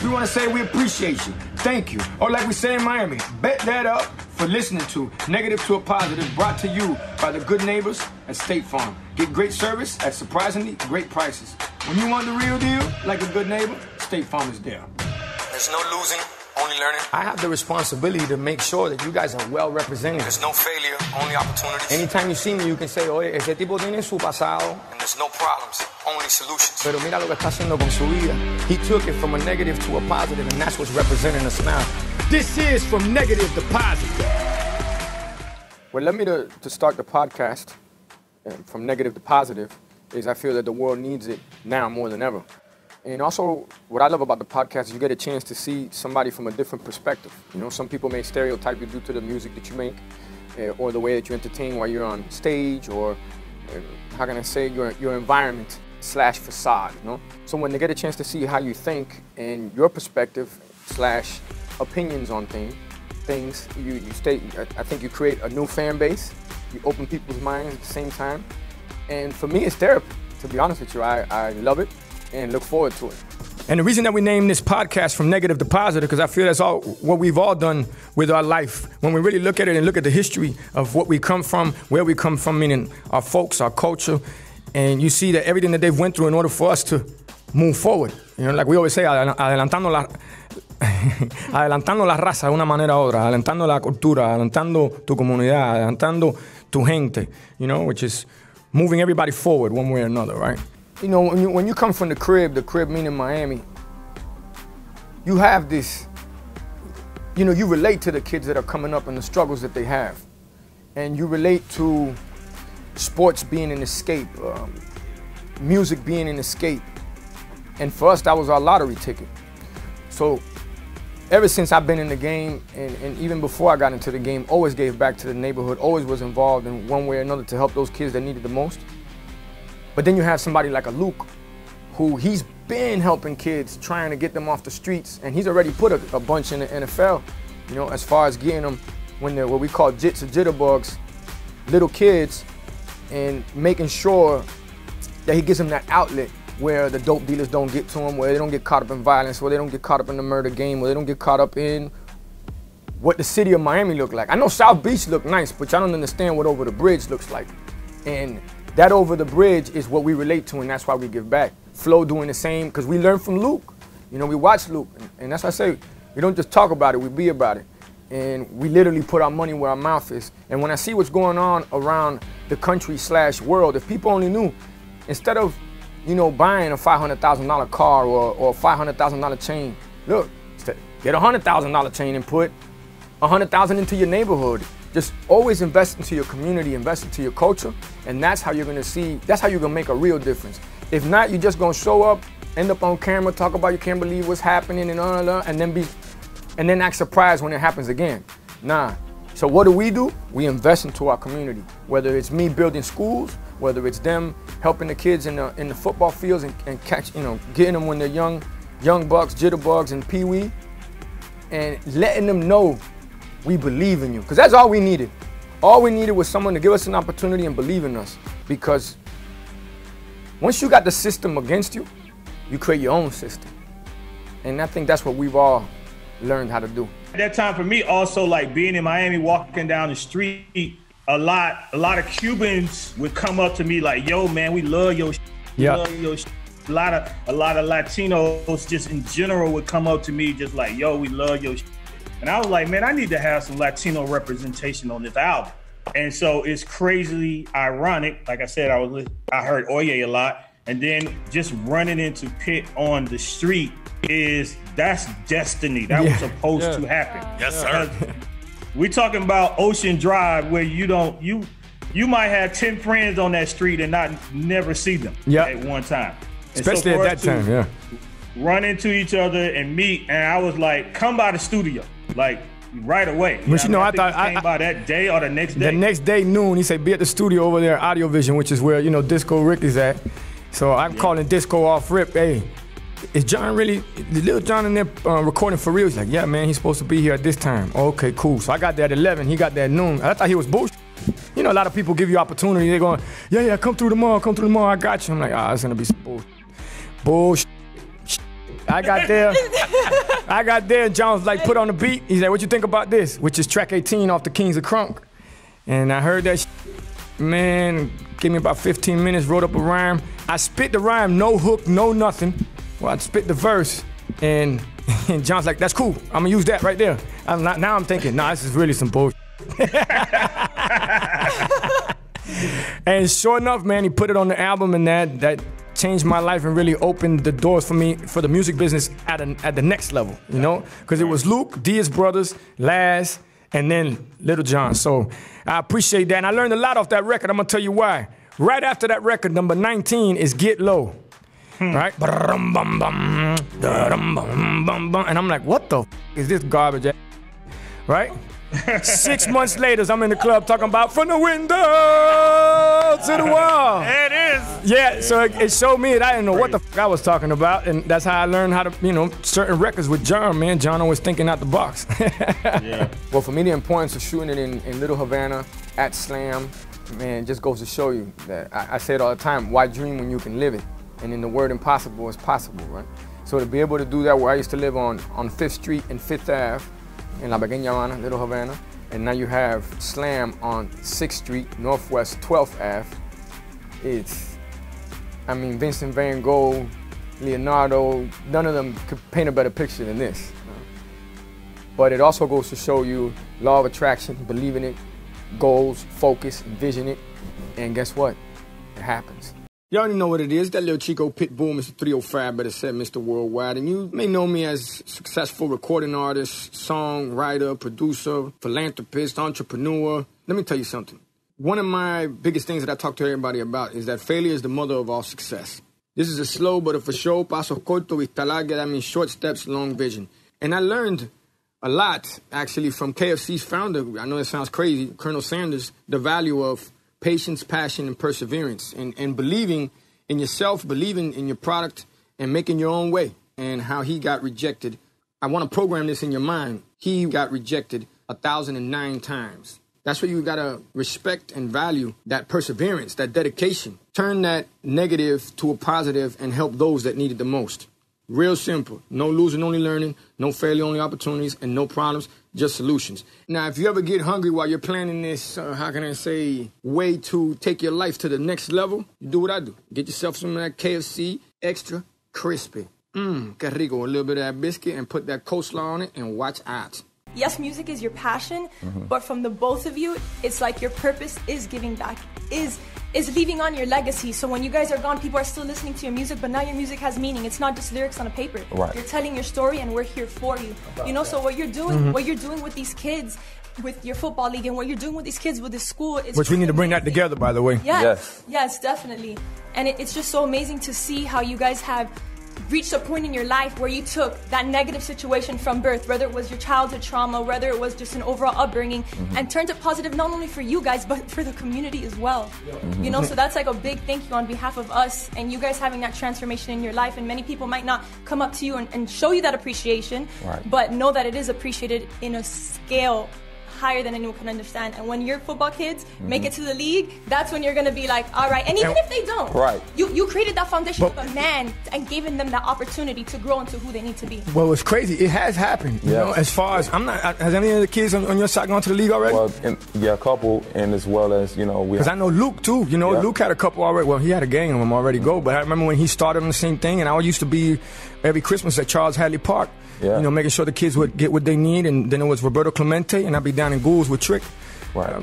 We want to say we appreciate you. Thank you. Or like we say in Miami, bet that up for listening to Negative to a Positive, brought to you by the good neighbors at State Farm. Get great service at surprisingly great prices. When you want the real deal, like a good neighbor, State Farm is there. There's no losing, only learning. I have the responsibility to make sure that you guys are well represented. There's no failure, only opportunities. Anytime you see me, you can say, oye, ese tipo tiene su pasado. And there's no problems, only solutions. Pero mira lo que está haciendo con su vida. He took it from a negative to a positive, and that's what's representing us now. This is From Negative to Positive. What led me to start the podcast, From Negative to Positive, is I feel that the world needs it now more than ever. And also, what I love about the podcast is you get a chance to see somebody from a different perspective. You know, some people may stereotype you due to the music that you make, or the way that you entertain while you're on stage, or how can I say, your environment / facade, you know? So when they get a chance to see how you think and your perspective / opinions on things, I think you create a new fan base, you open people's minds at the same time. And for me, it's therapy, to be honest with you. I love it and look forward to it. And the reason that we named this podcast From Negative to Positive, because I feel that's all what we've all done with our life. When we really look at it and look at the history of what we come from, where we come from, meaning our folks, our culture, and you see that everything that they've went through in order for us to move forward. You know, like we always say, adelantando la raza de una manera u otra, adelantando la cultura, adelantando tu comunidad, adelantando tu gente, you know, which is moving everybody forward one way or another, right? You know, when you come from the crib meaning Miami, you have this, you know, you relate to the kids that are coming up and the struggles that they have. And you relate to sports being an escape, music being an escape. And for us, that was our lottery ticket. So ever since I've been in the game, and even before I got into the game, always gave back to the neighborhood, always was involved in one way or another to help those kids that needed the most. But then you have somebody like a Luke, who he's been helping kids, trying to get them off the streets, and he's already put a bunch in the NFL, you know, as far as getting them when they're what we call jits or jitterbugs, little kids, and making sure that he gives them that outlet where the dope dealers don't get to them, where they don't get caught up in violence, where they don't get caught up in the murder game, where they don't get caught up in what the city of Miami look like. I know South Beach look nice, but y'all don't understand what Over the Bridge looks like. And that Over the Bridge is what we relate to, and that's why we give back. Flo doing the same, because we learn from Luke. You know, we watch Luke, and that's why I say, we don't just talk about it, we be about it. And we literally put our money where our mouth is. And when I see what's going on around the country / world, if people only knew, instead of, you know, buying a $500,000 car or a $500,000 chain, look, get a $100,000 chain and put $100,000 into your neighborhood. Just always invest into your community, invest into your culture, and that's how you're gonna see, that's how you're gonna make a real difference. If not, you're just gonna show up, end up on camera, talk about you can't believe what's happening and then act surprised when it happens again. Nah. So what do? We invest into our community. Whether it's me building schools, whether it's them helping the kids in the football fields and catch, you know, getting them when they're young bucks, jitterbugs, and peewee, and letting them know we believe in you. Because that's all we needed. All we needed was someone to give us an opportunity and believe in us. Because once you got the system against you, you create your own system. And I think that's what we've all learned how to do. At that time for me, also, like being in Miami, walking down the street, a lot of Cubans would come up to me like, yo, man, we love your yeah. Love your A lot of Latinos just in general would come up to me just like, yo, we love your And I was like, man, I need to have some Latino representation on this album. And so it's crazily ironic. Like I said, I heard Oye a lot. And then just running into Pitt on the street that's destiny. That was supposed to happen. Yes, sir. We're talking about Ocean Drive, where you might have 10 friends on that street and never see them at one time. And especially so at that time, yeah. Run into each other and meet, and I was like, come by the studio, like right away. But I thought I came by that day or the next day. The next day noon, he said, be at the studio over there, Audio Vision, which is where, Disco Rick is at. So I'm calling Disco off rip. Hey, is John really, the little John in there recording for real? He's like, yeah, man, he's supposed to be here at this time. Okay, cool. So I got there at 11. He got there at noon. I thought he was bullshit. A lot of people give you opportunity. They're going, come through tomorrow, I got you. I'm like, it's going to be some bullshit. I got there, and John was like, put on the beat. He said, what you think about this? Which is track 18 off the Kings of Crunk. And I heard that man, gave me about 15 minutes, wrote up a rhyme. I spit the rhyme, no hook, no nothing. Well, I spit the verse, and John's like, that's cool. I'm gonna use that right there. Now I'm thinking, nah, this is really some bullshit. And sure enough, man, he put it on the album, and that changed my life and really opened the doors for me for the music business at the next level, you know? Because it was Luke, Diaz Brothers, Laz, and then Little John. So I appreciate that. And I learned a lot off that record. I'm gonna tell you why. Right after that record, number 19 is Get Low. Right? And I'm like, what the is this garbage? Right? 6 months later, I'm in the club talking about from the window to the wall. It is. Yeah, so it showed me that I didn't know what the I was talking about, and that's how I learned how to, you know, certain records with John, man. John always thinking out the box. Yeah. Well, for me, the importance of shooting it in Little Havana at Slam, man, just goes to show you that I say it all the time, why dream when you can live it? And in the word impossible is possible, right? So to be able to do that where I used to live on 5th Street and 5th Ave, in La Pequeña Habana, Little Havana, and now you have Slam on 6th Street, Northwest 12th Ave. I mean, Vincent van Gogh, Leonardo, none of them could paint a better picture than this. But it also goes to show you law of attraction, believe in it, goals, focus, envision it, and guess what? It happens. You already know what it is. That little Chico Pitbull, Mr. 305, better said Mr. Worldwide. And you may know me as successful recording artist, songwriter, producer, philanthropist, entrepreneur. Let me tell you something. One of my biggest things that I talk to everybody about is that failure is the mother of all success. This is a slow but a for sure, paso corto, vista larga, that means short steps, long vision. And I learned a lot, actually, from KFC's founder. I know it sounds crazy, Colonel Sanders, the value of patience, passion, and perseverance, and believing in yourself, believing in your product, and making your own way, and how he got rejected. I want to program this in your mind. He got rejected 1,009 times. That's where you got to respect and value that perseverance, that dedication. Turn that negative to a positive and help those that need it the most. Real simple. No losing, only learning. No failure, only opportunities. And no problems, just solutions. Now, if you ever get hungry while you're planning this, how can I say, way to take your life to the next level, you do what I do. Get yourself some of that KFC extra crispy. Que rico. A little bit of that biscuit and put that coleslaw on it and watch out. Yes, music is your passion, but from the both of you, it's like your purpose is giving back, is leaving on your legacy. So when you guys are gone, people are still listening to your music, but now your music has meaning. It's not just lyrics on a paper. Right. You're telling your story, and we're here for you. You know, so what you're doing, what you're doing with these kids, with your football league, and what you're doing with these kids with this school, it's which we need to bring that together, by the way. Yes, definitely. And it's just so amazing to see how you guys have reached a point in your life where you took that negative situation from birth, whether it was your childhood trauma, whether it was just an overall upbringing, and turned it positive not only for you guys, but for the community as well. You know, so that's like a big thank you on behalf of us and you guys having that transformation in your life. And many people might not come up to you and show you that appreciation, but know that it is appreciated in a scale higher than anyone can understand. And when your football kids make it to the league, that's when you're going to be like, all right. And even if they don't, you created that foundation of a man and given them that opportunity to grow into who they need to be. Well, it's crazy. It has happened. You know, as far as has any of the kids on your side gone to the league already? Well, a couple, and as well as, you know, because I know Luke too. You know, Luke had a couple already. Well, he had a gang of them already go. But I remember when he started on the same thing, and I used to be every Christmas at Charles Hadley Park. You know, making sure the kids would get what they need, and then it was Roberto Clemente, and I'd be down in Ghouls with Trick,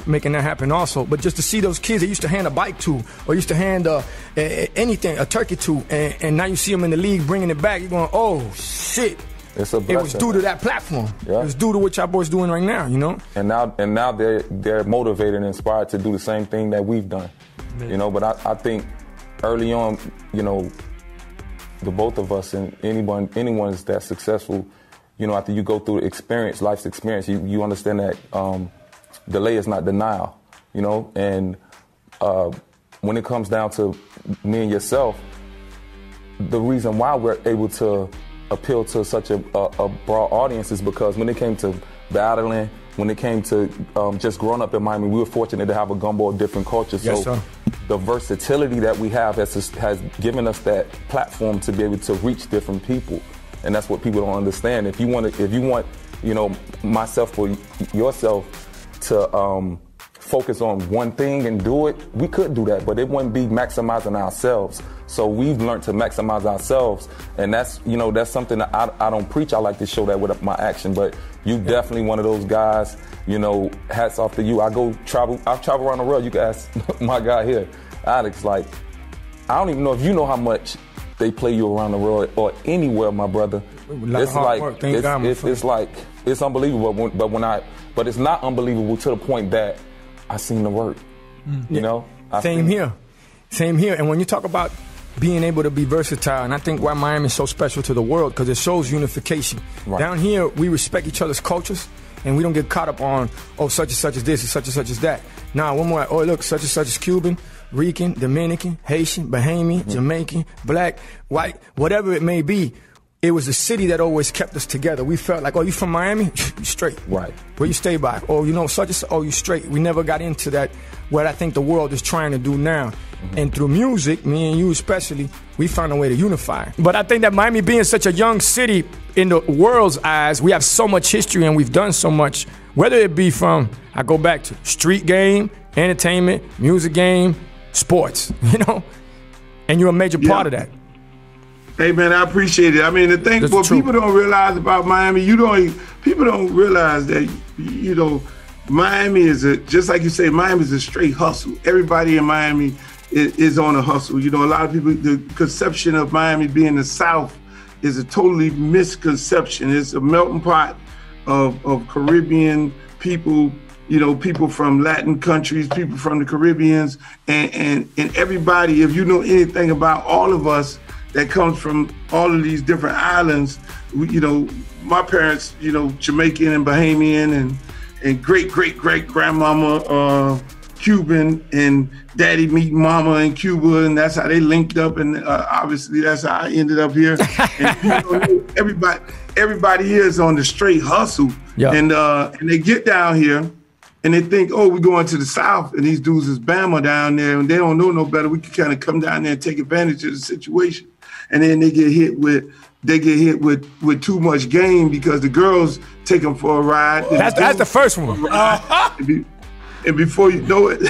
making that happen also. But just to see those kids they used to hand a bike to, or used to hand anything, a turkey to, and now you see them in the league bringing it back, you're going, oh, shit. It's a blessing. It was due to that platform. It was due to what y'all boys doing right now, you know? And now they're motivated and inspired to do the same thing that we've done, you know? But I think early on, you know, the both of us and anyone that's successful, you know, after you go through life's experience, you understand that delay is not denial, you know. And when it comes down to me and yourself, the reason why we're able to appeal to such a broad audience is because when it came to battling, when it came to just growing up in Miami, we were fortunate to have a gumbo of different cultures. Yes, so sir. The versatility that we have has given us that platform to be able to reach different people. and that's what people don't understand. If you want, you know, myself or yourself to focus on one thing and do it, we could do that, but it wouldn't be maximizing ourselves. So we've learned to maximize ourselves, and that's, you know, that's something that I don't preach. I like to show that with my action, but you definitely one of those guys, you know, hats off to you. I travel around the world. You can ask my guy here, Alex, like, I don't even know if you know how much they play you around the world or anywhere, my brother. It's like, it's unbelievable, but it's not unbelievable to the point that I seen the work, you know? Same here. And when you talk about being able to be versatile, and I think why Miami is so special to the world, because it shows unification. Right. Down here, we respect each other's cultures, and we don't get caught up on, oh, such and such is this, and such is that. Now, one more, oh, look, such and such is Cuban, Rican, Dominican, Haitian, Bahamian, Jamaican, black, white, whatever it may be. It was the city that always kept us together. We felt like, oh, you from Miami? You straight. Right. Where you stay by? Oh, you know, such and such, oh, you straight. We never got into that, what I think the world is trying to do now. And through music, me and you especially, we found a way to unify. But I think that Miami being such a young city in the world's eyes, we have so much history and we've done so much, whether it be from, I go back to street game, entertainment, music game, sports, you know? And you're a major part of that. Hey man, I appreciate it. I mean, the thing what people don't realize about Miami, people don't realize that, you know, Miami is just like you say, Miami is a straight hustle. Everybody in Miami is on a hustle. You know, a lot of people, the conception of Miami being the South is a totally misconception. It's a melting pot of Caribbean people, you know, people from Latin countries, people from the Caribbeans, and everybody, if you know anything about all of us, that comes from all of these different islands. You know, my parents, you know, Jamaican and Bahamian and great-great-great-grandmama Cuban, and daddy meet mama in Cuba, and that's how they linked up, and obviously that's how I ended up here. And you know, everybody here is on the straight hustle. Yeah. And they get down here and they think, oh, we're going to the South, and these dudes is Bama down there, and they don't know no better. We can kind of come down there and take advantage of the situation. And then they get hit with too much game because the girls take them for a ride. That's the first one. And before you know it,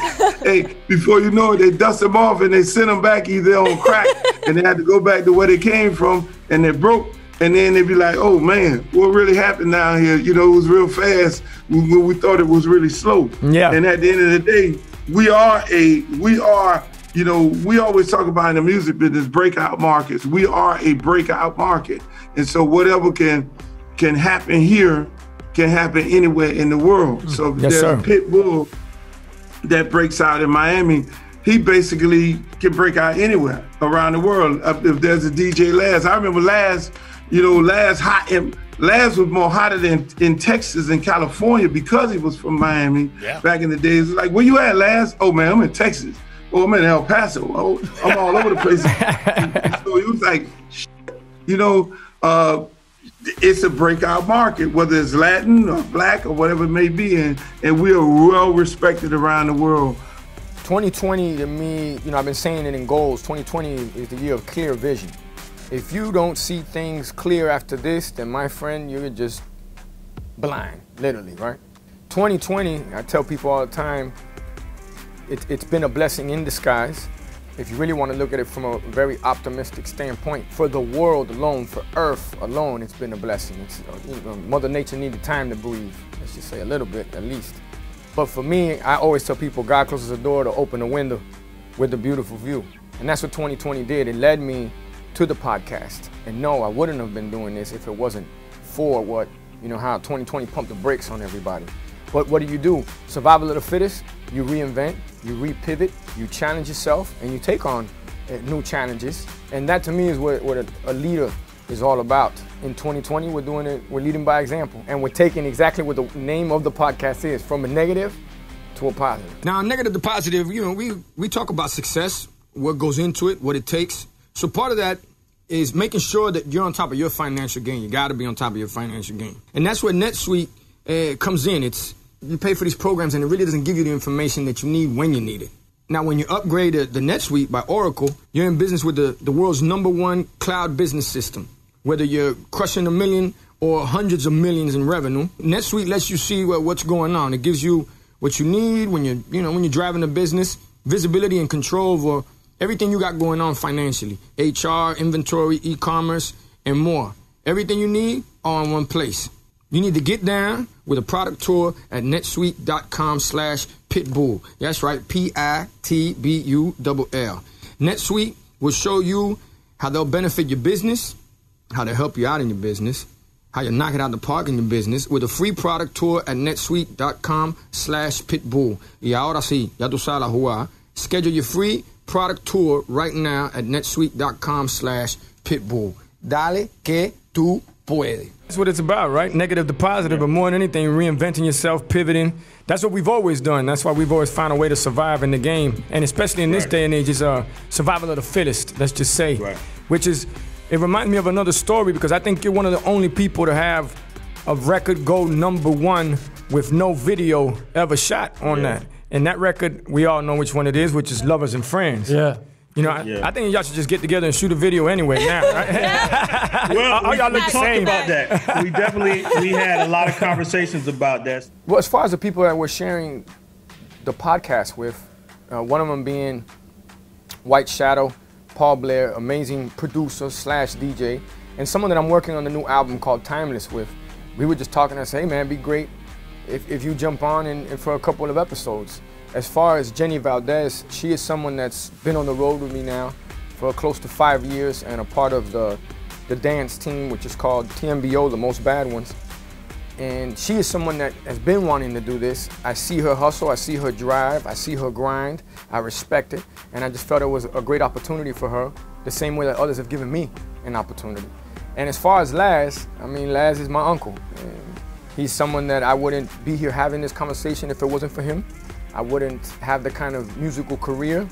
they dust them off and they send them back either on crack and they had to go back to where they came from and they're broke. And then they be like, oh man, what really happened down here? You know, it was real fast when we thought it was really slow. Yeah. And at the end of the day, we are, you know, we always talk about in the music business, breakout markets. We are a breakout market. And so whatever can happen here can happen anywhere in the world. So if there's a Pitbull that breaks out in Miami, he basically can break out anywhere around the world. If there's a DJ Laz, I remember Laz, you know, Laz was more hotter than in Texas and California because he was from Miami back in the days. Like, where you at, Laz? Oh man, I'm in Texas. Oh, I'm in El Paso. Oh, I'm all over the place. So it was like, you know, it's a breakout market, whether it's Latin or black or whatever it may be, and we are well respected around the world. 2020 to me, you know, I've been saying it in goals, 2020 is the year of clear vision. If you don't see things clear after this, then my friend, you're just blind, literally, right? 2020, I tell people all the time, it's been a blessing in disguise. If you really want to look at it from a very optimistic standpoint, for the world alone, for Earth alone, it's been a blessing. It's, you know, Mother Nature needed time to breathe, let's just say a little bit at least. But for me, I always tell people, God closes the door to open a window with a beautiful view. And that's what 2020 did. It led me to the podcast. And no, I wouldn't have been doing this if it wasn't for what, you know, how 2020 pumped the brakes on everybody. But what do? Survival of the fittest. You reinvent, you repivot, you challenge yourself, and you take on new challenges. And that to me is what a leader is all about. In 2020, we're leading by example. And we're taking exactly what the name of the podcast is, from a negative to a positive. Now, negative to positive, you know, we talk about success, what goes into it, what it takes. So part of that is making sure that you're on top of your financial game. You got to be on top of your financial game. And that's where NetSuite comes in. You pay for these programs and it really doesn't give you the information that you need when you need it. Now, when you upgrade the NetSuite by Oracle, you're in business with the world's #1 cloud business system. whether you're crushing $1 million or hundreds of millions in revenue. NetSuite lets you see what's going on. It gives you what you need when you're driving a business, visibility and control over everything you got going on financially, HR, inventory, e-commerce, and more. Everything you need all in one place. You need to get down with a product tour at netsuite.com/pitbull. That's right, PITBULL. NetSuite will show you how they'll benefit your business, how they'll help you out in your business, how you knock it out the park in your business with a free product tour at netsuite.com/pitbull. Y ahora sí, ya tú sabes la jugada. Schedule your free product tour right now at netsuite.com/pitbull. Dale que tú puedes. That's what it's about, right? Negative to positive, but more than anything, reinventing yourself, pivoting. That's what we've always done. That's why we've always found a way to survive in the game. And especially in this day and age, it's survival of the fittest, let's just say. Right. Which is, it reminds me of another story because I think you're one of the only people to have a record go #1 with no video ever shot on that. And that record, we all know which one it is, which is Lovers and Friends. Yeah. You know, I think y'all should just get together and shoot a video anyway now, right? Well, y'all look we the talked same. about that. We had a lot of conversations about that. Well, as far as the people that we're sharing the podcast with, one of them being White Shadow, Paul Blair, amazing producer / DJ, and someone that I'm working on the new album called Timeless with. We were just talking and say, hey man, it'd be great if you jump on and for a couple of episodes. As far as Jenny Valdez, she is someone that's been on the road with me now for close to 5 years and a part of the dance team, which is called TMBO, the Most Bad Ones. And she is someone that has been wanting to do this. I see her hustle, I see her drive, I see her grind, I respect it, and I just felt it was a great opportunity for her, the same way that others have given me an opportunity. And as far as Laz, I mean, Laz is my uncle. And he's someone that I wouldn't be here having this conversation if it wasn't for him. I wouldn't have the kind of musical career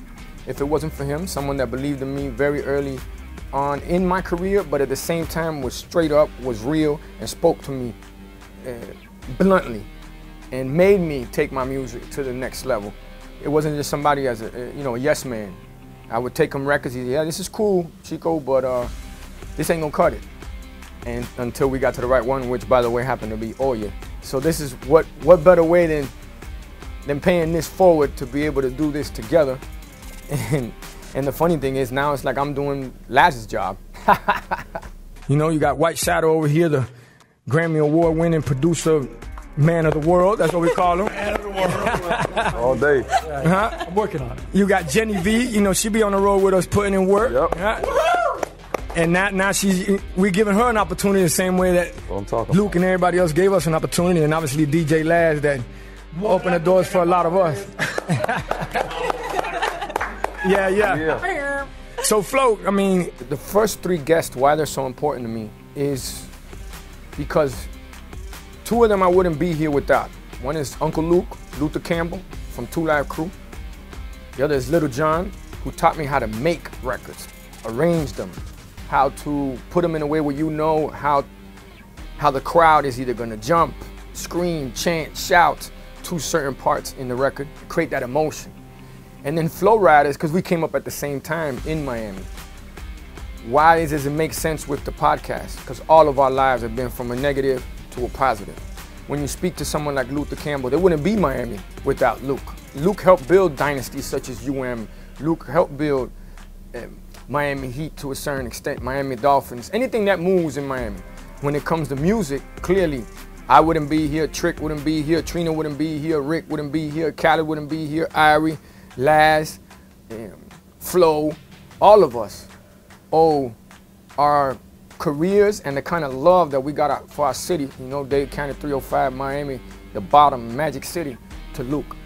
if it wasn't for him. Someone that believed in me very early on in my career, but at the same time was straight up, was real, and spoke to me bluntly, and made me take my music to the next level. It wasn't just somebody as a yes man. I would take him records. He'd say, yeah, this is cool, Chico, but this ain't gonna cut it. And until we got to the right one, which by the way happened to be Oye. So this is what better way than paying this forward to be able to do this together. And the funny thing is now it's like I'm doing Laz's job. You know, you got White Shadow over here, the Grammy Award winning producer, man of the world. That's what we call him. Man of the world. All day. I'm working on it. You got Jenny V. You know, she be on the road with us putting in work. Yep. And now we're giving her an opportunity the same way that Luke and everybody else gave us an opportunity, and obviously DJ Laz that opened the doors for a lot of us. Yeah. So Flo, I mean, the first 3 guests, why they're so important to me is because 2 of them I wouldn't be here without. One is Uncle Luke, Luther Campbell from 2 Live Crew. The other is Little John, who taught me how to make records, arrange them, how to put them in a way where you know how the crowd is either gonna jump, scream, chant, shout to certain parts in the record, create that emotion. And then Flow Riders, because we came up at the same time in Miami. Why does it make sense with the podcast? Because all of our lives have been from a negative to a positive. When you speak to someone like Luther Campbell, there wouldn't be Miami without Luke. Luke helped build dynasties such as UM. Luke helped build Miami Heat to a certain extent, Miami Dolphins, anything that moves in Miami. When it comes to music, clearly, I wouldn't be here, Trick wouldn't be here, Trina wouldn't be here, Rick wouldn't be here, Khaled wouldn't be here, Irie, Laz, Flo, all of us owe our careers and the kind of love that we got for our city, you know, Dade County 305, Miami, the bottom, Magic City, to Luke.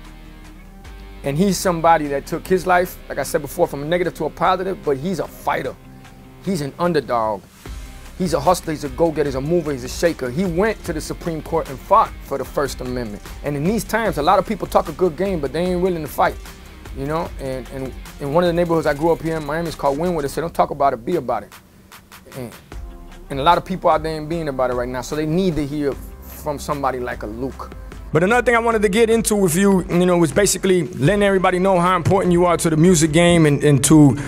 And he's somebody that took his life, like I said before, from a negative to a positive, but he's a fighter. He's an underdog. He's a hustler, he's a go-getter, he's a mover, he's a shaker. He went to the Supreme Court and fought for the First Amendment. And in these times, a lot of people talk a good game, but they ain't willing to fight, you know? And in one of the neighborhoods I grew up here in Miami, it's called Wynwood. They say, don't talk about it, be about it. And a lot of people out there ain't being about it right now, so they need to hear from somebody like a Luke. But another thing I wanted to get into with you, was basically letting everybody know how important you are to the music game and to,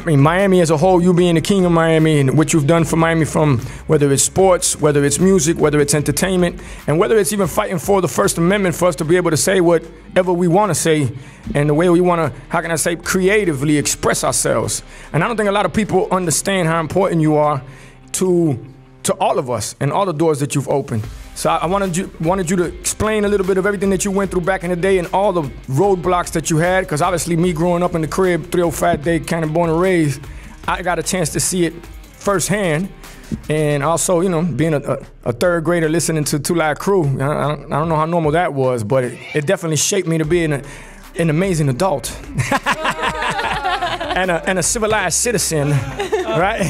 Miami as a whole, you being the king of Miami and what you've done for Miami, from whether it's sports, whether it's music, whether it's entertainment, and whether it's even fighting for the First Amendment for us to be able to say whatever we want to say and the way we want to, creatively express ourselves. And I don't think a lot of people understand how important you are to all of us and all the doors that you've opened. So I wanted you to explain a little bit of everything that you went through back in the day and all the roadblocks that you had, because obviously me growing up in the crib, 305 Day, kind of born and raised, I got a chance to see it firsthand. And also, being a third grader listening to Two Live Crew, I don't know how normal that was, but it definitely shaped me to be an amazing adult. and a civilized citizen, right?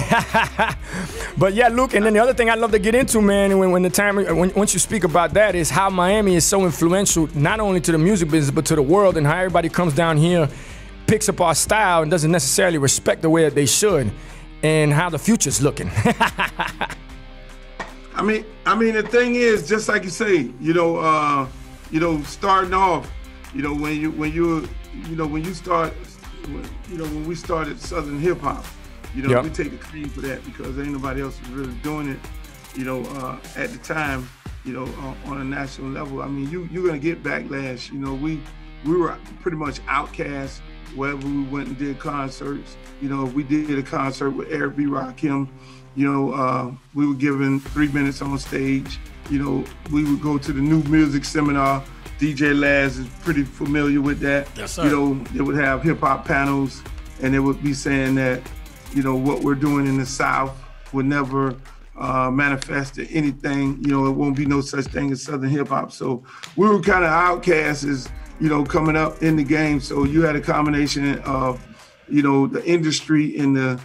But yeah, Luke, and then the other thing I'd love to get into, man, once you speak about that, is how Miami is so influential, not only to the music business, but to the world, and how everybody comes down here, picks up our style, and doesn't necessarily respect the way that they should, and how the future's looking. I mean, the thing is, just like you say, starting off, when we started Southern hip hop, we take the cream for that because ain't nobody else was really doing it, at the time, on a national level. I mean, you're gonna get backlash. We were pretty much outcasts wherever we went and did concerts. If we did a concert with Eric B. Rakim, we were given 3 minutes on stage. We would go to the new music seminar. DJ Laz is pretty familiar with that. Yes, sir. They would have hip hop panels, and they would be saying that, what we're doing in the South would never manifest to anything. It won't be no such thing as Southern hip hop. So we were kind of outcasts as, coming up in the game. So you had a combination of, the industry and the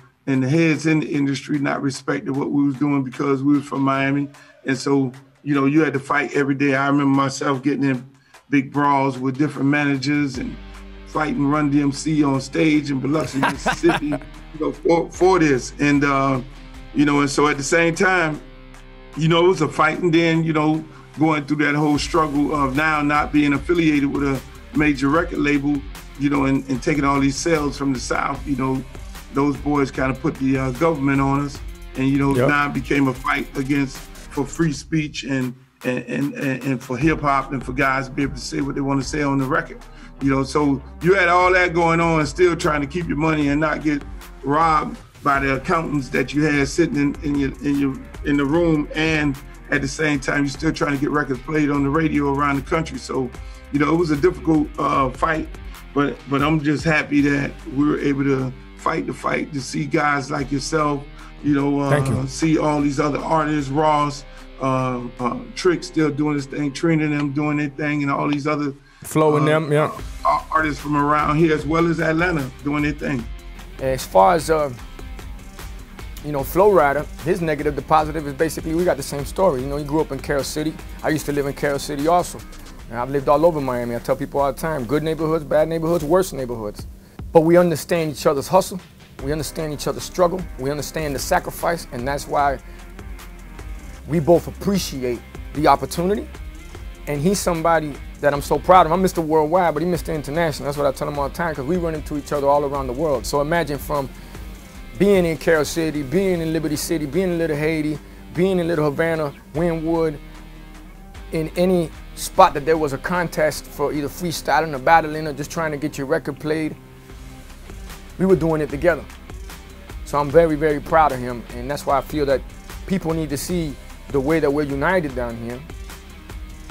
heads in the industry not respecting what we was doing because we was from Miami. And so, you had to fight every day. I remember myself getting in big brawls with different managers and fighting Run DMC on stage in Biloxi, Mississippi, for this. And, and so at the same time, it was a fight. And then, going through that whole struggle of now not being affiliated with a major record label, and taking all these sales from the South, those boys kind of put the government on us. And, now it became a fight for free speech and for hip hop and for guys to be able to say what they want to say on the record. So you had all that going on, still trying to keep your money and not get robbed by the accountants that you had sitting in the room, and at the same time you're still trying to get records played on the radio around the country. So it was a difficult fight, but I'm just happy that we were able to fight the fight, to see guys like yourself, see all these other artists, Ross, Trick still doing his thing, Trina and them doing their thing, and all these other artists from around here as well as Atlanta doing their thing. As far as Flo Rida, his negative to positive is basically we got the same story. He grew up in Carroll City. I used to live in Carroll City also. And I've lived all over Miami. I tell people all the time, good neighborhoods, bad neighborhoods, worse neighborhoods. But we understand each other's hustle. We understand each other's struggle. We understand the sacrifice, and that's why we both appreciate the opportunity. And he's somebody that I'm so proud of. I'm Mr. Worldwide, but he's Mr. International. That's what I tell him all the time, because we run into each other all around the world. So imagine from being in Carroll City, being in Liberty City, being in Little Haiti, being in Little Havana, Wynwood, in any spot that there was a contest for either freestyling or battling or just trying to get your record played, we were doing it together. So I'm very, very proud of him, and that's why I feel that people need to see the way that we're united down here,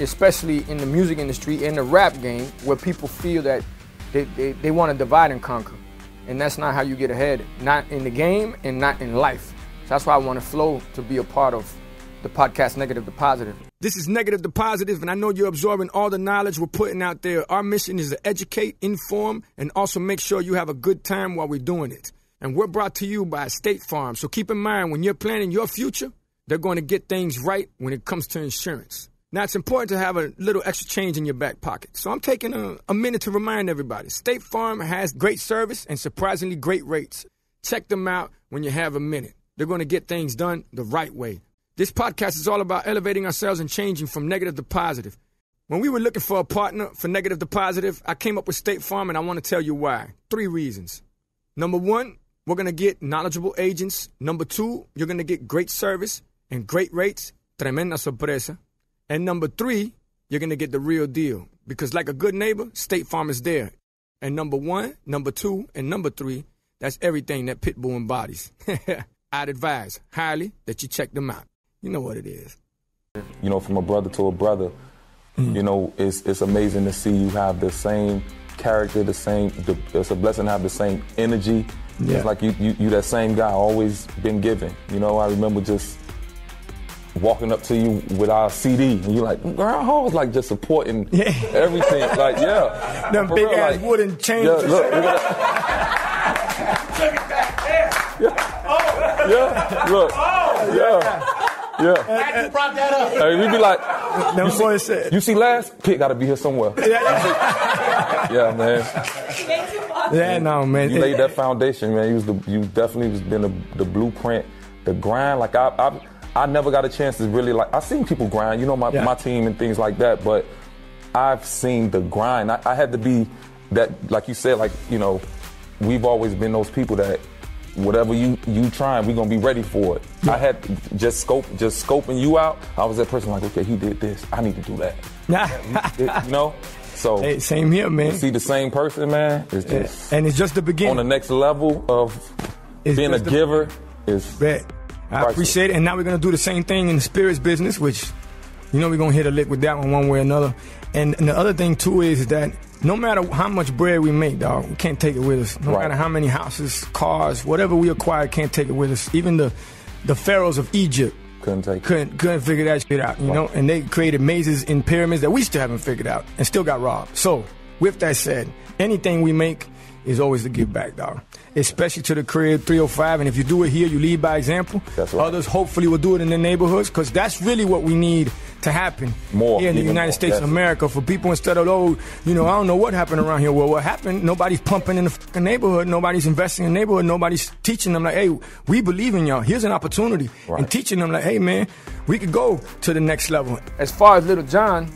especially in the music industry, in the rap game, where people feel that they want to divide and conquer. And that's not how you get ahead, not in the game and not in life. So that's why I want Flo to be a part of the podcast Negative to Positive. This is Negative to Positive, and I know you're absorbing all the knowledge we're putting out there. Our mission is to educate, inform, and also make sure you have a good time while we're doing it. And we're brought to you by State Farm. So keep in mind, when you're planning your future, they're going to get things right when it comes to insurance. Now, it's important to have a little extra change in your back pocket. So I'm taking a minute to remind everybody. State Farm has great service and surprisingly great rates. Check them out when you have a minute. They're going to get things done the right way. This podcast is all about elevating ourselves and changing from negative to positive. When we were looking for a partner for Negative to Positive, I came up with State Farm, and I want to tell you why. 3 reasons. Number 1, we're going to get knowledgeable agents. Number 2, you're going to get great service and great rates. Tremenda sorpresa. And number 3, you're going to get the real deal. Because like a good neighbor, State Farm is there. And number 1, number 2, and number 3, that's everything that Pitbull embodies. I'd advise highly that you check them out. You know what it is. You know, from a brother to a brother, you know, it's amazing to see you have the same character, it's a blessing to have the same energy. Yeah. It's like you that same guy, always been giving. You know, I remember just walking up to you with our CD, and you're like, girl, I was like just supporting everything. Like, yeah. Them big ass like, wooden chains. Yeah, look at look. Yeah. You brought that up. Hey, we be like, you see last? Kid gotta be here somewhere. Yeah, man. Yeah, no, man. You laid that foundation, man. You definitely was been the blueprint, the grind. Like I never got a chance to really I seen people grind, you know, my team and things like that, but I've seen the grind. I had to be that, like you said, like, you know, we've always been those people that whatever you trying, we're gonna be ready for it. Yeah. I had just scoping you out. I was that person like, okay, he did this, I need to do that. You know? So hey, same here, man. You see the same person, man. It's just and it's just the beginning. On the next level of being a giver is. I appreciate it. And now we're gonna do the same thing in the spirits business, which, you know, we're gonna hit a lick with that one way or another. And the other thing too is that no matter how much bread we make, dog, we can't take it with us. No matter how many houses, cars, whatever we acquire, can't take it with us. Even the pharaohs of Egypt couldn't figure that shit out, you know. And they created mazes in pyramids that we still haven't figured out and still got robbed. So with that said, anything we make is always to give back, dog. Especially to the Crib 305. And if you do it here, you lead by example. That's right. Others hopefully will do it in their neighborhoods, because that's really what we need to happen here in the United States of America, for people, instead of, oh, you know, I don't know what happened around here. Well, what happened? Nobody's pumping in the fucking neighborhood. Nobody's investing in the neighborhood. Nobody's teaching them like, hey, we believe in y'all. Here's an opportunity. Right. And teaching them like, hey, man, we could go to the next level. As far as Little John's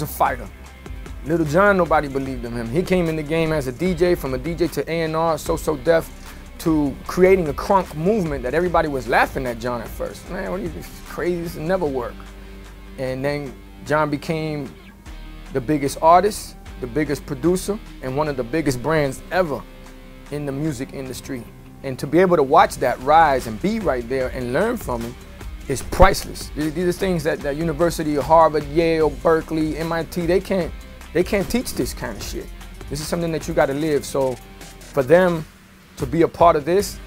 a fighter. Little John, nobody believed in him. He came in the game as a DJ, from a DJ to A&R, So Def, to creating a crunk movement that everybody was laughing at John at first. Man, what are you crazy? This will never work. And then John became the biggest artist, the biggest producer, and one of the biggest brands ever in the music industry. And to be able to watch that rise and be right there and learn from him is priceless. These are things that University of Harvard, Yale, Berkeley, MIT, they can't teach this kind of shit. This is something that you got to live. So for them to be a part of this,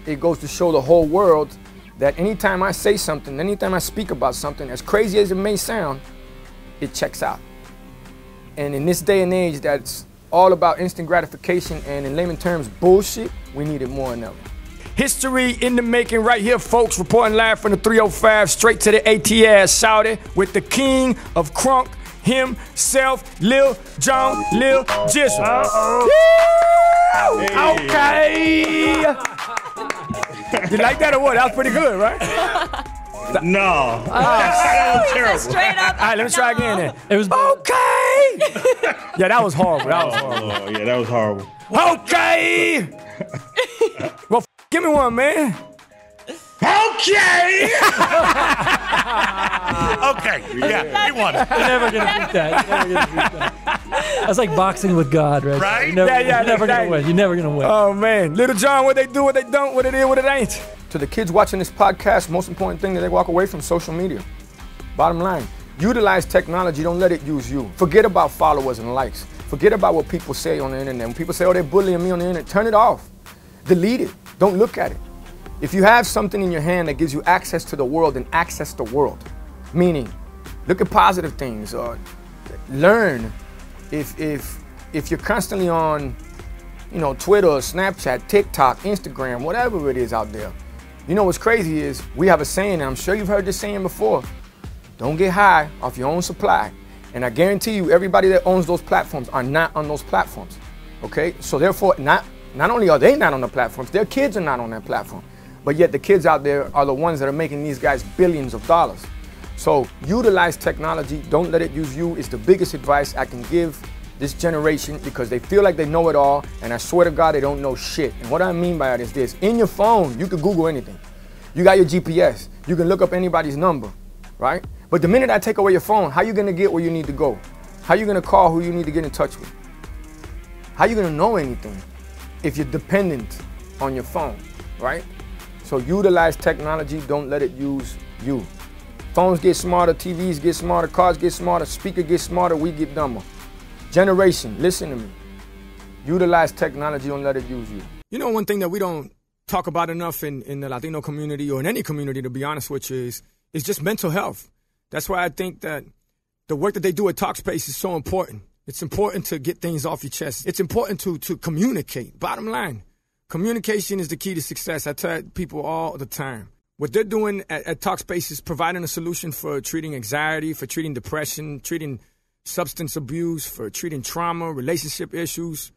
it goes to show the whole world that anytime I say something, anytime I speak about something, as crazy as it may sound, it checks out. And in this day and age that's all about instant gratification and, in layman terms, bullshit, we need it more than ever. History in the making right here, folks. Reporting live from the 305, straight to the ATS, shouted with the king of crunk himself, Lil Jon, Lil Jizzle. Hey. Okay. You like that or what? That was pretty good, right? No. That was terrible. Straight up. All right, let me try again then. It was okay. Yeah, that was horrible. That was horrible. Oh, yeah, that was horrible. Okay. Well, give me one, man. Okay. Okay. Yeah, he won it. You're never gonna beat that. That's like boxing with God, right? Right? You're never gonna win. You're never gonna win. Oh man, Little John, what they do, what they don't, what it is, what it ain't. To the kids watching this podcast, most important thing that they walk away from social media. Bottom line, utilize technology. Don't let it use you. Forget about followers and likes. Forget about what people say on the internet. When people say, oh, they're bullying me on the internet, turn it off. Delete it. Don't look at it. If you have something in your hand that gives you access to the world, then access the world. Meaning, look at positive things, or learn. If you're constantly on, you know, Twitter, Snapchat, TikTok, Instagram, whatever it is out there, you know what's crazy is we have a saying, and I'm sure you've heard this saying before: don't get high off your own supply. And I guarantee you, everybody that owns those platforms are not on those platforms. Okay, so therefore, not only are they not on the platforms, their kids are not on that platform. But yet the kids out there are the ones that are making these guys billions of dollars. So utilize technology, don't let it use you, is the biggest advice I can give this generation, because they feel like they know it all, and I swear to God, they don't know shit. And what I mean by that is this: in your phone, you can Google anything. You got your GPS, you can look up anybody's number, right? But the minute I take away your phone, how you gonna get where you need to go? How you gonna call who you need to get in touch with? How you gonna know anything if you're dependent on your phone, right? So utilize technology, don't let it use you. Phones get smarter, TVs get smarter, cars get smarter, speaker get smarter, we get dumber. Generation, listen to me. Utilize technology, don't let it use you. You know, one thing that we don't talk about enough in the Latino community, or in any community, to be honest with you, is just mental health. That's why I think that the work that they do at Talkspace is so important. It's important to get things off your chest. It's important to communicate. Bottom line, communication is the key to success. I tell people all the time. What they're doing at Talkspace is providing a solution for treating anxiety, for treating depression, treating substance abuse, for treating trauma, relationship issues,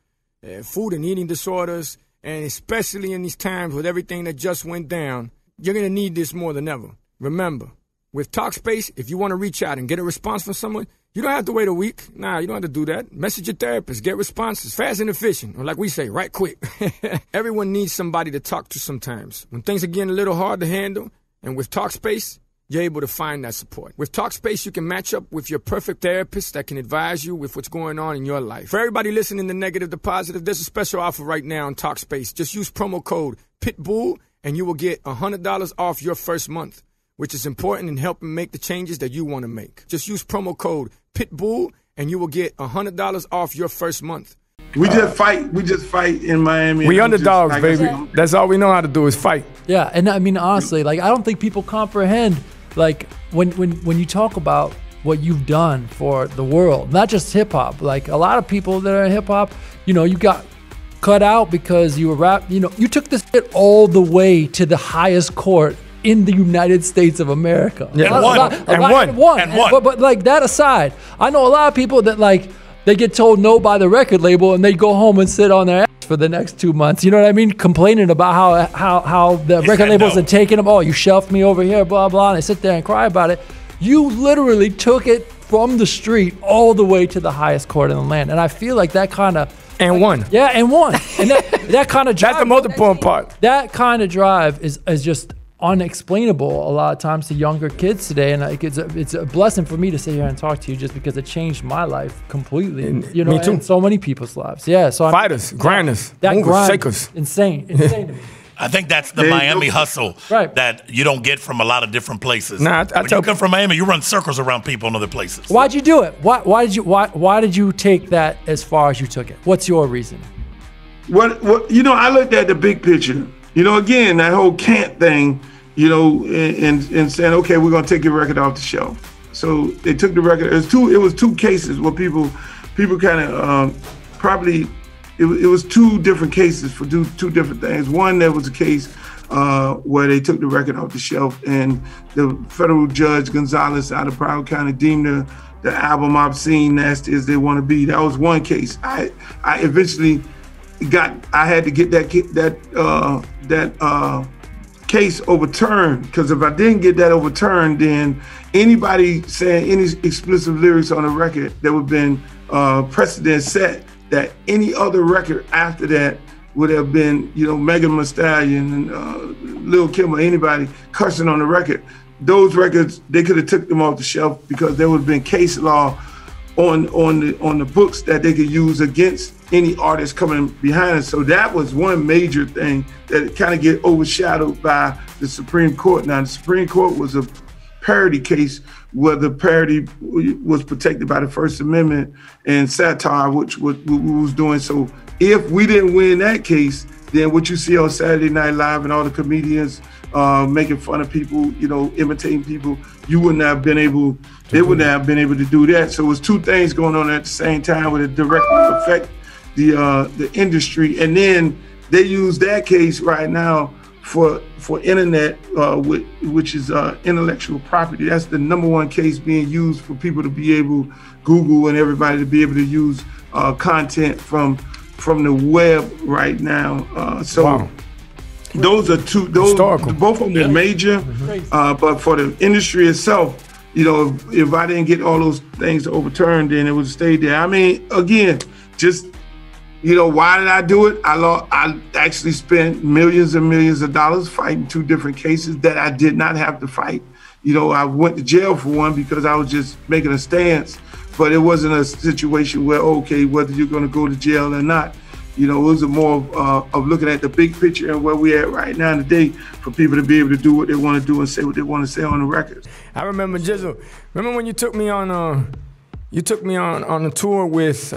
food and eating disorders. And especially in these times with everything that just went down, you're going to need this more than ever. Remember, with Talkspace, if you want to reach out and get a response from someone, you don't have to wait a week. Nah, you don't have to do that. Message your therapist, get responses fast and efficient, or like we say, right quick. Everyone needs somebody to talk to sometimes. When things are getting a little hard to handle, and with Talkspace, you're able to find that support. With Talkspace, you can match up with your perfect therapist that can advise you with what's going on in your life. For everybody listening to Negative to Positive, there's a special offer right now on Talkspace. Just use promo code PITBULL and you will get $100 off your first month, which is important in helping make the changes that you want to make. Just use promo code PITBULL and you will get $100 off your first month. We just fight in Miami. We underdogs, baby. That's all we know how to do is fight. Yeah, and I mean, honestly, like, I don't think people comprehend, like, when you talk about what you've done for the world, not just hip hop. Like, a lot of people that are in hip hop, you know, you got cut out because you were rap. You know, you took this shit all the way to the highest court in the United States of America. Yeah. And won. But like, that aside, I know a lot of people that, like, they get told no by the record label and they go home and sit on their ass for the next 2 months. You know what I mean? Complaining about how the record labels are taking them. Oh, you shelved me over here, blah, blah. And they sit there and cry about it. You literally took it from the street all the way to the highest court in the land. And I feel like that kind of... And won. Yeah, and won. And that kind of drive... That's the most important part. That kind of drive is just unexplainable a lot of times to younger kids today, and like, it's a blessing for me to sit here and talk to you, just because it changed my life completely. You know, me too. And so many people's lives. Yeah, so fighters, grinders, that movers, grind, shakers, insane to me. I think that's the Miami hustle that you don't get from a lot of different places. Nah, when you come from Miami, you run circles around people in other places. Why'd you do it? Why did you take that as far as you took it? What's your reason? What you know, I looked at the big picture. You know, again, that whole can't thing, you know, and saying, okay, we're gonna take your record off the shelf. So they took the record. It was two cases where people kind of probably it was two different cases for two different things. One, there was a case where they took the record off the shelf, and the federal judge Gonzalez out of Broward County deemed the album obscene, nasty as they want to be. That was one case. I eventually I had to get that case overturned, because if I didn't get that overturned, then anybody saying any explicit lyrics on a record, there would have been precedent set that any other record after that would have been, you know, Megan Thee Stallion and Lil Kim or anybody cussing on the record. Those records, they could have took them off the shelf because there would have been case law on the books that they could use against any artist coming behind us. So that was one major thing that kind of get overshadowed by the Supreme Court. Now, the Supreme Court was a parody case where the parody was protected by the First Amendment and satire, which we was doing. So if we didn't win that case, then what you see on Saturday Night Live and all the comedians making fun of people, you know, imitating people, you wouldn't have been able, they wouldn't have been able to do that. So it was two things going on at the same time with it directly affect the industry. And then they use that case right now for internet, which is intellectual property. That's the number one case being used for people to be able, Google and everybody to be able to use content from the web right now. So wow. Those are two, both of them are major, but for the industry itself, you know, if I didn't get all those things overturned, then it would stay there. I mean, again, just, you know, why did I do it? I actually spent millions and millions of dollars fighting 2 different cases that I did not have to fight. You know, I went to jail for one because I was just making a stance, but it wasn't a situation where, okay, whether you're going to go to jail or not. You know, it was more of looking at the big picture and where we're at right now today for people to be able to do what they want to do and say what they want to say on the record. I remember, Jizzle, remember when you took me on a tour with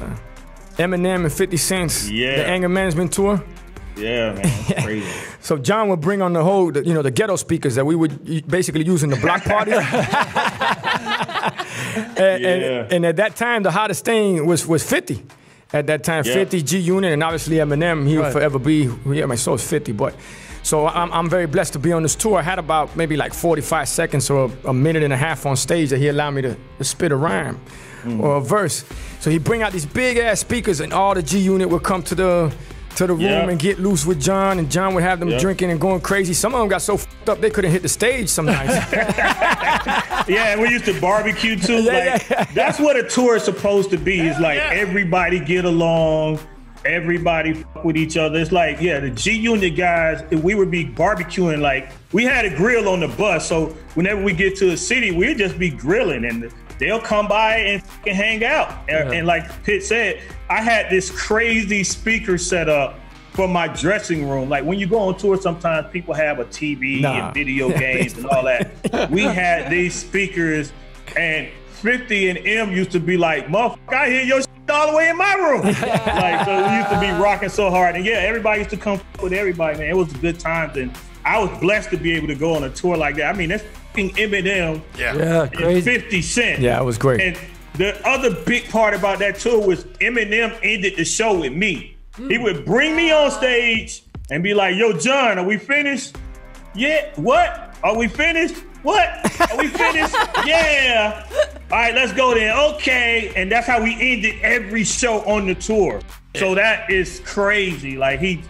Eminem and 50 Cent's the Anger Management Tour? Yeah, man, crazy. So John would bring on the whole, the ghetto speakers that we would basically use in the block party. and at that time, the hottest thing was 50. At that time, 50, G-Unit, and obviously Eminem, he will forever be, my soul's 50. But so I'm very blessed to be on this tour. I had about maybe like 45 seconds or a minute and a half on stage that he allowed me to spit a rhyme or a verse. So he'd bring out these big ass speakers, and all the G-Unit would come to the room and get loose with John, and John would have them drinking and going crazy. Some of them got so f***ed up they couldn't hit the stage sometimes. Yeah, we used to barbecue too. That's what a tour is supposed to be. It's like everybody get along, everybody fuck with each other. It's like, the G-Unit guys, we would be barbecuing. Like, we had a grill on the bus, so whenever we get to a city, we'd just be grilling, and they'll come by and hang out. And like Pitt said, I had this crazy speaker set up for my dressing room. Like when you go on tour, sometimes people have a TV and video games and all that. We had these speakers, and 50 and M used to be like, motherfucker, I hear your shit all the way in my room. Like, so we used to be rocking so hard. And everybody used to come with everybody, man. It was a good time. And I was blessed to be able to go on a tour like that. I mean, that's Eminem and 50 Cent. Yeah, it was great. And the other big part about that tour was Eminem ended the show with me. He would bring me on stage and be like, yo, John, are we finished? Yeah. What? Are we finished? What? Are we finished? Yeah. All right, let's go then. Okay. And that's how we ended every show on the tour. So that is crazy. Like he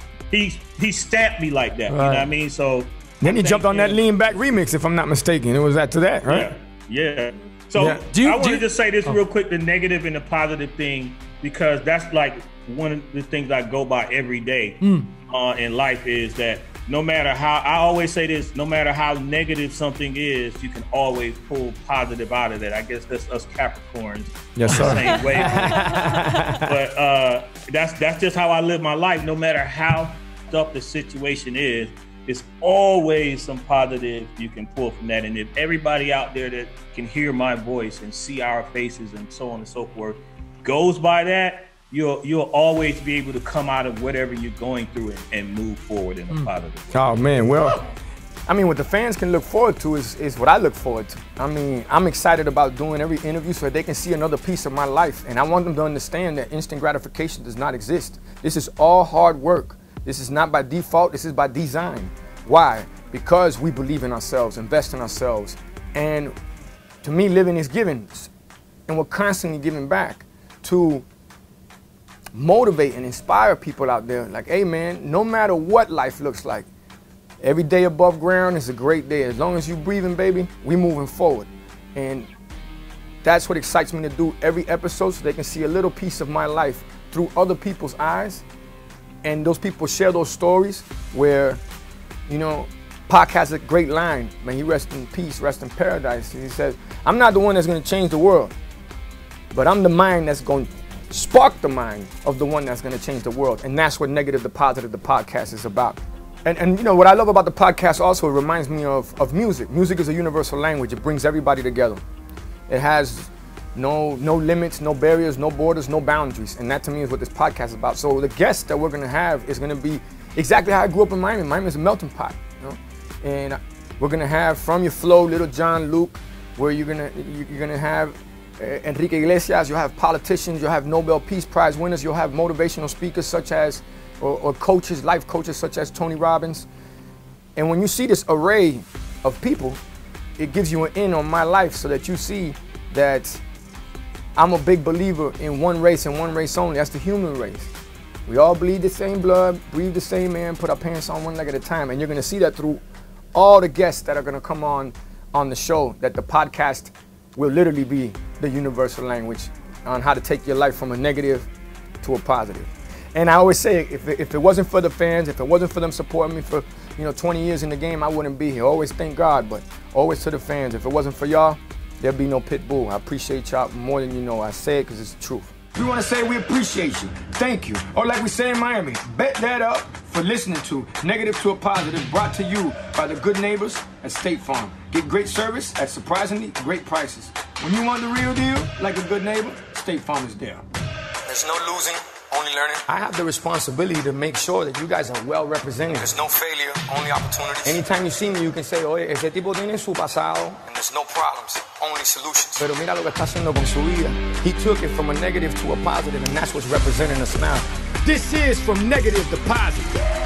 stamped me like that. You know what I mean? So then he jumped on that Lean Back remix, if I'm not mistaken. It was after that, right? Yeah. So I want to just say this real quick, the negative and the positive thing, because that's like one of the things I go by every day in life is that no matter how, I always say this, no matter how negative something is, you can always pull positive out of it. I guess that's us Capricorns. Yes, sir. Same way. But that's just how I live my life. No matter how tough the situation is, it's always some positive you can pull from that. And if everybody out there that can hear my voice and see our faces and so on and so forth goes by that, you'll always be able to come out of whatever you're going through and move forward in a positive way. Oh man, well, I mean, what the fans can look forward to is what I look forward to. I mean, I'm excited about doing every interview so they can see another piece of my life. And I want them to understand that instant gratification does not exist. This is all hard work. This is not by default, this is by design. Why? Because we believe in ourselves, invest in ourselves. And to me, living is giving. And we're constantly giving back to motivate and inspire people out there. Like, hey man, no matter what life looks like, every day above ground is a great day. As long as you're breathing, baby, we moving forward. And that's what excites me to do every episode, so they can see a little piece of my life through other people's eyes. And those people share those stories where, you know, Pac has a great line, man, he rest in peace, rest in paradise. He says, I'm not the one that's gonna change the world, but I'm the mind that's gonna spark the mind of the one that's gonna change the world. And that's what Negative to Positive, the podcast, is about. And you know, what I love about the podcast also, it reminds me of music. Music is a universal language. It brings everybody together. It has no limits, no barriers, no borders, no boundaries. And that to me is what this podcast is about. So the guest that we're gonna have is gonna be exactly how I grew up in Miami. Miami is a melting pot, you know? And we're gonna have From Your Flow, Little John Luke, where you're gonna have Enrique Iglesias, you'll have politicians, you'll have Nobel Peace Prize winners, you'll have motivational speakers such as, or coaches, life coaches such as Tony Robbins. And when you see this array of people, it gives you an in on my life so that you see that I'm a big believer in one race and one race only. That's the human race. We all bleed the same blood, breathe the same air, and put our pants on one leg at a time. And you're gonna see that through all the guests that are gonna come on the show that the podcast will literally be the universal language on how to take your life from a negative to a positive. And I always say, if it wasn't for the fans, if it wasn't for them supporting me for 20 years in the game, I wouldn't be here. Always thank God, but always to the fans. If it wasn't for y'all, there'd be no Pitbull. I appreciate y'all more than you know. I say it because it's the truth. We want to say we appreciate you. Thank you. Or like we say in Miami, bet that up for listening to Negative to a Positive, brought to you by the good neighbors at State Farm. Get great service at surprisingly great prices. When you want the real deal, like a good neighbor, State Farm is there. There's no losing, only learning. I have the responsibility to make sure that you guys are well represented. There's no failure, only opportunities. Anytime you see me, you can say, oye, ese tipo tiene su pasado. And there's no problems, only solutions. Pero mira lo que está haciendo con su vida. He took it from a negative to a positive, and that's what's representing us now. This is From Negative to Positive.